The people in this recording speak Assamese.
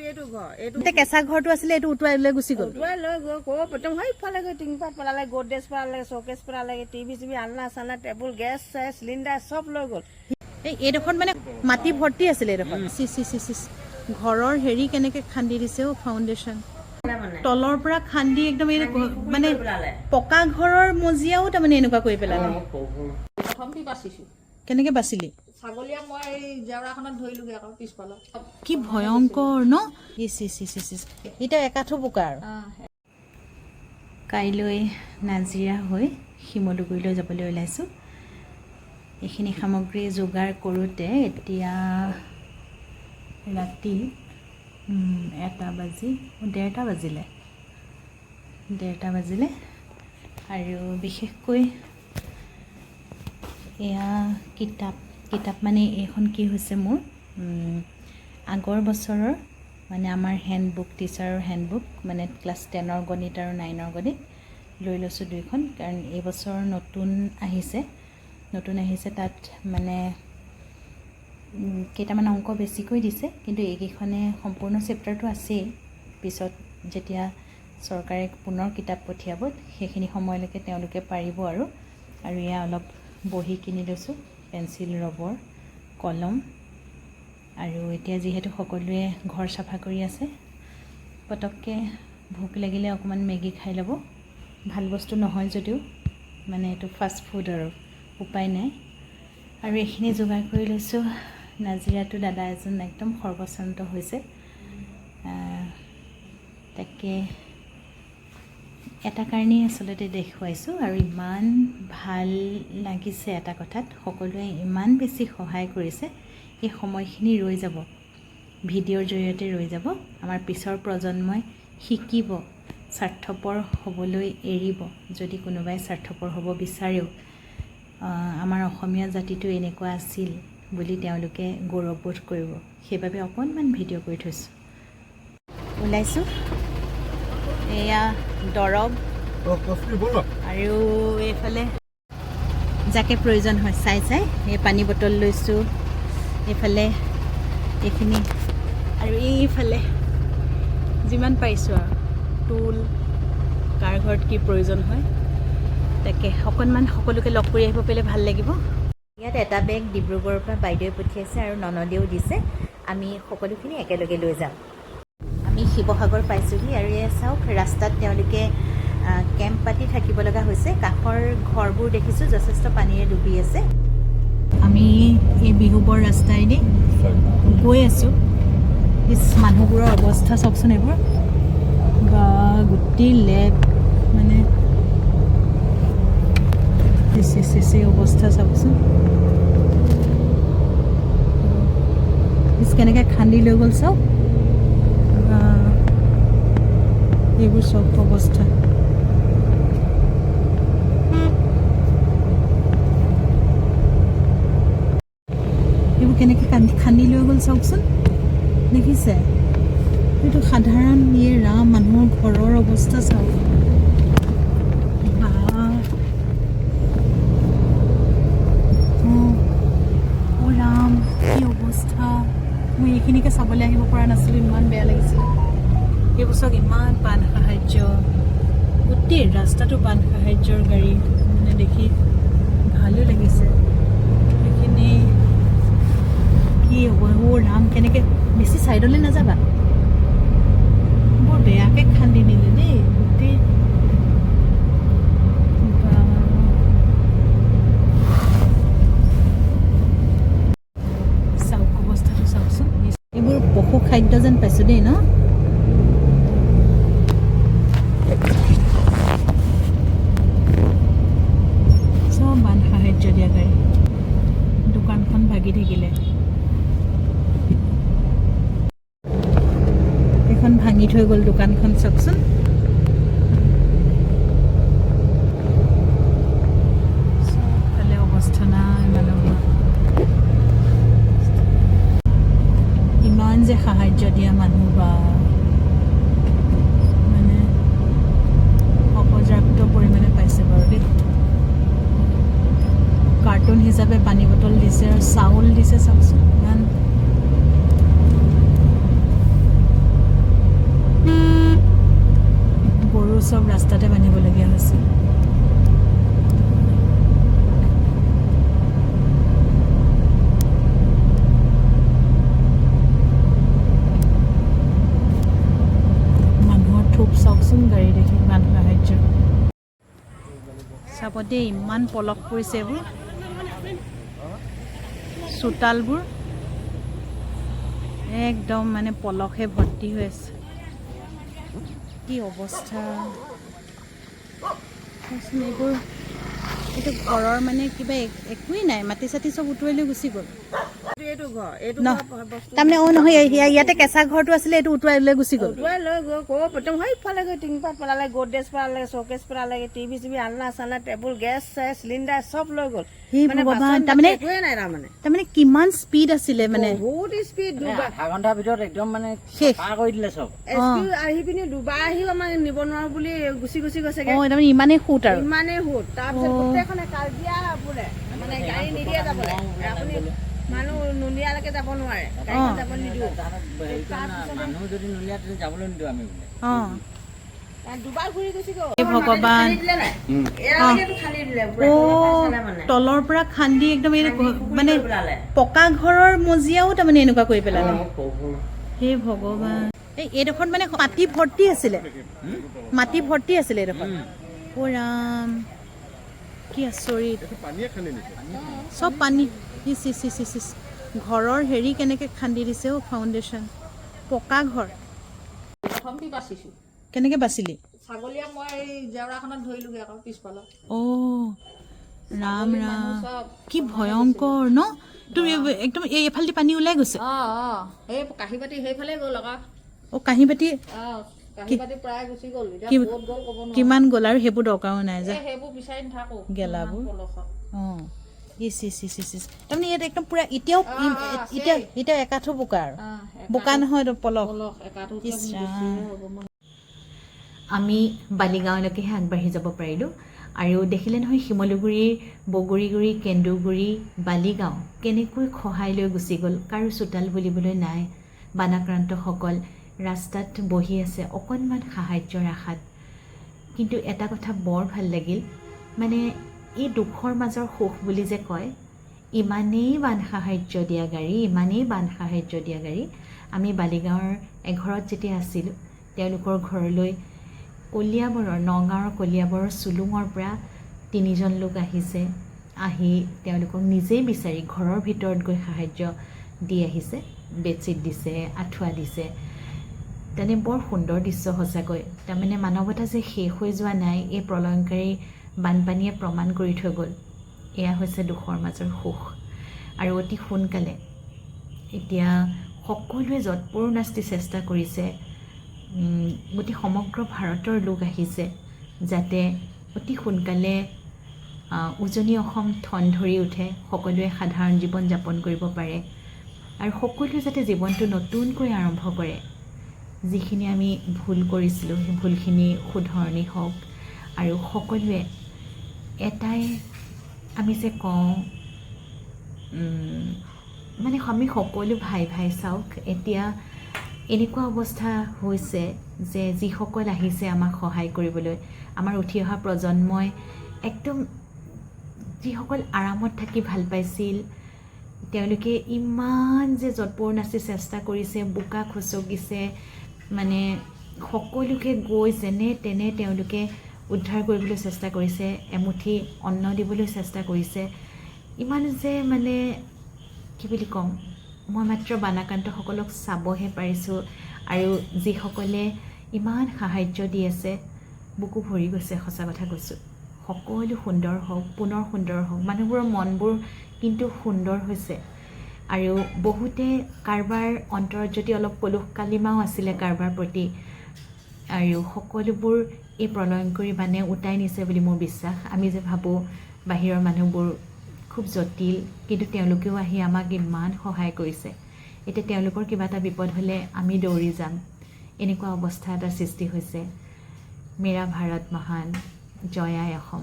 এইটো ঘৰ এইটো এতিয়া কেঁচা ঘৰটো আছিলে এইটো উটুৱাই লৈ গুচি গ'ল উটুৱাই লৈ গৈ কৈ প্ৰথম সেইফালে গৈ টিংপাত পেলালে গডৰেজ পেলালে শ্বকেছ পেলালে টিভি চিভি আলনা চালনা টেবুল গেছ চিলিণ্ডাৰ চব লৈ গ'ল এইডোখৰত মানে মাটি ভৰ্তি আছিলে এইডোখৰত চি ঘৰৰ হেৰি কেনেকে খান্দি দিছে ফাউণ্ডেশ্যন তলৰ পৰা খান্দি একদম এই মানে পকা ঘৰৰ মজিয়াও তাৰমানে এনেকুৱা কৰি পেলালে প্ৰথমটি বাচিছো কেনেকে বাচিলি ছাগলীয়া মই এই জেওৰাখনত ধৰিলোগে আকৌ পিছফালে কি ভয়ংকৰ ন এতিয়া একাঠো বোকা আৰু কাইলৈ নাজিৰা হৈ শিমলুগুৰিলৈ যাবলৈ ওলাইছোঁ এইখিনি সামগ্ৰী যোগাৰ কৰোঁতে এতিয়া ৰাতি 1:30 বাজিলে আৰু বিশেষকৈ এয়া কিতাপ মানে এইখন কি হৈছে মোৰ আগৰ বছৰৰ মানে আমাৰ হেণ্ডবুক টিচাৰৰ হেণ্ডবুক মানে ক্লাছ 10ৰ গণিত আৰু 9ৰ গণিত লৈ লৈছোঁ দুইখন কাৰণ এইবছৰ নতুন আহিছে তাত মানে কেইটামান অংক বেছিকৈ দিছে কিন্তু এইকেইখনে সম্পূৰ্ণ চেপ্টাৰটো আছেই পিছত যেতিয়া চৰকাৰে পুনৰ কিতাপ পঠিয়াব সেইখিনি সময়লৈকে তেওঁলোকে পাৰিব আৰু এয়া অলপ বহি কিনি লৈছোঁ পেঞ্চিল ৰবৰ কলম আৰু এতিয়া যিহেতু সকলোৱে ঘৰ চাফা কৰি আছে পটককৈ ভোক লাগিলে অকণমান মেগী খাই ল'ব ভাল বস্তু নহয় যদিও মানে এইটো ফাষ্ট ফুড আৰু উপায় নাই আৰু এইখিনি যোগাৰ কৰি লৈছোঁ নাজিৰাটো দাদা এজন একদম সৰ্বশ্ৰান্ত হৈছে তাকে এটা কাৰণেই আচলতে দেখুৱাইছোঁ আৰু ইমান ভাল লাগিছে এটা কথাত সকলোৱে ইমান বেছি সহায় কৰিছে এই সময়খিনি ৰৈ যাব ভিডিঅ'ৰ জৰিয়তে ৰৈ যাব আমাৰ পিছৰ প্ৰজন্মই শিকিব স্বাৰ্থপৰ হ'বলৈ এৰিব যদি কোনোবাই স্বাৰ্থপৰ হ'ব বিচাৰেও আমাৰ অসমীয়া জাতিটো এনেকুৱা আছিল বুলি তেওঁলোকে গৌৰৱবোধ কৰিব সেইবাবে অকণমান ভিডিঅ' কৰি থৈছোঁ ওলাইছোঁ এয়া দৰৱ আৰু এইফালে যাকে প্ৰয়োজন হয় চাই এই পানী বটল লৈছোঁ এইফালে এইখিনি আৰু এইফালে যিমান পাৰিছোঁ আৰু টুল কাৰ ঘৰত কি প্ৰয়োজন হয় তাকে অকণমান সকলোকে লগ কৰি আহিব পাৰিলে ভাল লাগিব ইয়াত এটা বেগ ডিব্ৰুগড়ৰ পৰা বাইদেৱে পঠিয়াইছে আৰু ননদেও দিছে আমি সকলোখিনি একেলগে লৈ যাম আমি শিৱসাগৰ পাইছোঁহি আৰু এয়া চাওক ৰাস্তাত তেওঁলোকে কেম্প পাতি থাকিব লগা হৈছে কাষৰ ঘৰবোৰ দেখিছোঁ যথেষ্ট পানীৰে ডুবি আছে আমি এই বিহুবৰ ৰাস্তাইদি গৈ আছোঁ মানুহবোৰৰ অৱস্থা চাওকচোন এইবোৰ বা গোটেই লেপ মানে অৱস্থা চাওকচোন কেনেকৈ খান্দি লৈ গ'ল চাওক এইবোৰ চব অৱস্থা এইবোৰ কেনেকৈ খান্দি লৈ গ'ল চাওকচোন দেখিছে এইটো সাধাৰণ ৰাম মানুহৰ ঘৰৰ অৱস্থা চাওক ৰাম কি অৱস্থা মই এইখিনিকে চাবলৈ আহিব পৰা নাছিলোঁ ইমান বেয়া লাগিছিলে এইবছৰ ইমান বান সাহাৰ্য গোটেই ৰাস্তাটো বান সাহাৰ্যৰ গাড়ী মানে দেখি ভালো লাগিছে সেইখিনি কি হ'ব ৰাম কেনেকৈ বেছি ছাইডলৈ নাযাবা বৰ বেয়াকৈ খান্দি নিলে দেই গোটেই চাওক অৱস্থাটো চাওকচোন এইবোৰ পশু খাদ্য যেন পাইছোঁ দেই ন চব বান সাহাৰ্য দিয়া গাড়ী দোকানখন ভাগি থাকিলে এখন ভাঙি থৈ গ'ল দোকানখন চাওকচোন চবফালে অৱস্থা নাই মানুহৰ ইমান যে সাহাৰ্য দিয়া মানুহ বা মানে অপৰ্যাপ্ত পৰিমাণে পাইছে বাৰু দেই কাৰ্টুন হিচাপে পানী বটল দিছে আৰু চাউল দিছে চাওকচোন ইমান চব ৰাস্তাতে বান্ধিবলগীয়া হৈছে। মানুহৰ থোপ চাওকচোন, গাড়ী দেখি ইমান সাহাৰ্য। চাব দেই, ইমান পলস পৰিছে এইবোৰ চোতালবোৰ, একদম মানে পলসে ভৰ্তি হৈ আছে। কি অৱস্থা এইবোৰ! এইটো ঘৰৰ মানে কিবা একোৱেই নাই, মাটি চাটি চব উটুৱাই লৈ গুচি গ'ল। তাৰমানে নহয়, ইয়াতে কেঁচা ঘৰটো আছিলে, এইটো উটুৱাই লৈ গুচি গ'ল। উটুৱাই লৈ গৈ একদম সেইফালে গৈ টিংপাত পেলালে, গডৰেজ পেলালে, চকেছ পেলালে, টিভি চিভি, আলনা চালনা, টেবুল, গেছ চেছ, চিলিণ্ডাৰ চব লৈ গ'ল। তাৰমানে কিমান স্পীড আছিলে, মানে বহুত স্পীড। আধা ঘণ্টাৰ ভিতৰত একদম মানে পাৰ কৰি দিলে চব। আহি পিনি দুবাৰ আহিও আমাক নিব নোৱাৰো বুলি গুচি গুচি গৈছেগে। তাৰমানে ইমানেই সুত আৰু ইমানেই সুত। তাৰপিছত গোটেইখনে কাজিয়া বোলে, মানে গাড়ী নিদিয়ে যাবলৈ, আপুনি মানুহ নুলিয়ালৈকে যাব নোৱাৰে, গাড়ীখন যাব নিদিওঁ। মানুহ যদি নুলিয়াই তেতিয়া যাবলৈ নিদিওঁ আমি বোলে। দুবাৰ ঘূৰি গুচি গ'ল। ভগৱান, তলৰ পৰা খান্দি একদম মানে পকা ঘৰৰ মজিয়াও তাৰমানে এনেকুৱা কৰি পেলালে। হে ভগৱান, এইডোখৰত মানে মাটি ভৰ্তি আছিলে, মাটি ভৰ্তি আছিলে এইডোখৰত। অ ৰাম, কি আচৰিত! চব পানী। ঘৰৰ হেৰি কেনেকে খান্দি দিছে অ, ফাউণ্ডেশ্যন। পকা ঘৰ কেনেকে বাচিলি? ছাগলীয়াক মই এই জেওৰাখনত ধৰিলোগে আকৌ পিছফালে। অ ৰাম ৰাম, কি ভয়ংকৰ ন! তুমি একদম এইফালেদি পানী ওলাই গৈছে। এই কাঁহী বাতি সেইফালে গ'ল আকৌ। অ কাঁহী বাতি প্ৰায় গুচি গ'ল। কিমান গ'ল? আৰু সেইবোৰ দৰকাৰো নাই যে, সেইবোৰ বিচাৰি নাথাকো গেলাবোৰ। অ তাৰমানে ইয়াত একদম পুৰা এতিয়াও একাঠো বোকা, আৰু বোকা নহয় পলস। আমি বালিগাঁৱলৈকেহে আগবাঢ়ি যাব পাৰিলোঁ। আৰু দেখিলে নহয়, শিমলুগুৰিৰ বগৰীগুৰি, কেন্দুগুৰি, বালিগাঁও কেনেকৈ খহাই লৈ গুচি গ'ল। কাৰো চোতাল বুলিবলৈ নাই। বানাক্ৰান্তসকল ৰাস্তাত বহি আছে অকণমান সাহাৰ্যৰ আশাত। কিন্তু এটা কথা বৰ ভাল লাগিল, মানে এই দুখৰ মাজৰ সুখ বুলি যে কয়, ইমানেই বান সাহাৰ্য দিয়া গাড়ী, ইমানেই বান সাহাৰ্য দিয়া গাড়ী। আমি বালিগাঁৱৰ এঘৰত যেতিয়া আছিলোঁ, তেওঁলোকৰ ঘৰলৈ কলিয়াবৰৰ, নগাঁৱৰ কলিয়াবৰৰ চুলুঙৰ পৰা 3জন লোক আহিছে। আহি তেওঁলোকক নিজেই বিচাৰি ঘৰৰ ভিতৰত গৈ সাহাৰ্য দি আহিছে। বেডশ্বীট দিছে, আঁঠুৱা দিছে। তেনে বৰ সুন্দৰ দৃশ্য সঁচাকৈ। তাৰমানে মানৱতা যে শেষ হৈ যোৱা নাই, এই প্ৰলয়ংকাৰী বানপানীয়ে প্ৰমাণ কৰি থৈ গ'ল। এয়া হৈছে দুখৰ মাজৰ সুখ। আৰু অতি সোনকালে এতিয়া সকলোৱে যৎপৰোনাস্তি চেষ্টা কৰিছে, গোটেই সমগ্ৰ ভাৰতৰ লোক আহিছে, যাতে অতি সোনকালে উজনি অসম ঠন ধৰি উঠে, সকলোৱে সাধাৰণ জীৱন যাপন কৰিব পাৰে, আৰু সকলোৱে যাতে জীৱনটো নতুনকৈ আৰম্ভ কৰে। যিখিনি আমি ভুল কৰিছিলোঁ, সেই ভুলখিনি শুধৰণি হওক। আৰু সকলোৱে এটাই আমি যে কওঁ, মানে আমি সকলো ভাই ভাই চাওক। এতিয়া এনেকুৱা অৱস্থা হৈছে যে যিসকল আহিছে আমাক সহায় কৰিবলৈ, আমাৰ উঠি অহা প্ৰজন্মই একদম যিসকল আৰামত থাকি ভাল পাইছিল, তেওঁলোকে ইমান যে যৎপৰোনাস্তি চেষ্টা কৰিছে, বোকা খচকিছে, মানে সকলোকে গৈ যেনে তেনে তেওঁলোকে উদ্ধাৰ কৰিবলৈ চেষ্টা কৰিছে, এমুঠি অন্ন দিবলৈ চেষ্টা কৰিছে। ইমান যে মানে কি বুলি ক'ম, মই মাত্ৰ বানাক্ৰান্তসকলক চাবহে পাৰিছোঁ। আৰু যিসকলে ইমান সাহাৰ্য দি আছে, বুকু ভৰি গৈছে, সঁচা কথা কৈছোঁ। সকলো সুন্দৰ হওক, পুনৰ সুন্দৰ হওক। মানুহবোৰৰ মনবোৰ কিন্তু সুন্দৰ হৈছে। আৰু বহুতে কাৰোবাৰ অন্তৰত যদি অলপ পলুষ কালিমাও আছিলে কাৰোবাৰ প্ৰতি, আৰু সকলোবোৰ এই প্ৰলয়ংকৰী বানে উটাই নিছে বুলি মোৰ বিশ্বাস। আমি যে ভাবোঁ বাহিৰৰ মানুহবোৰ খুব জটিল, কিন্তু তেওঁলোকেও আহি আমাক ইমান সহায় কৰিছে। এতিয়া তেওঁলোকৰ কিবা এটা বিপদ হ'লে আমি দৌৰি যাম, এনেকুৱা অৱস্থা এটা সৃষ্টি হৈছে। মেৰা ভাৰত মহান, জয় আই অসম।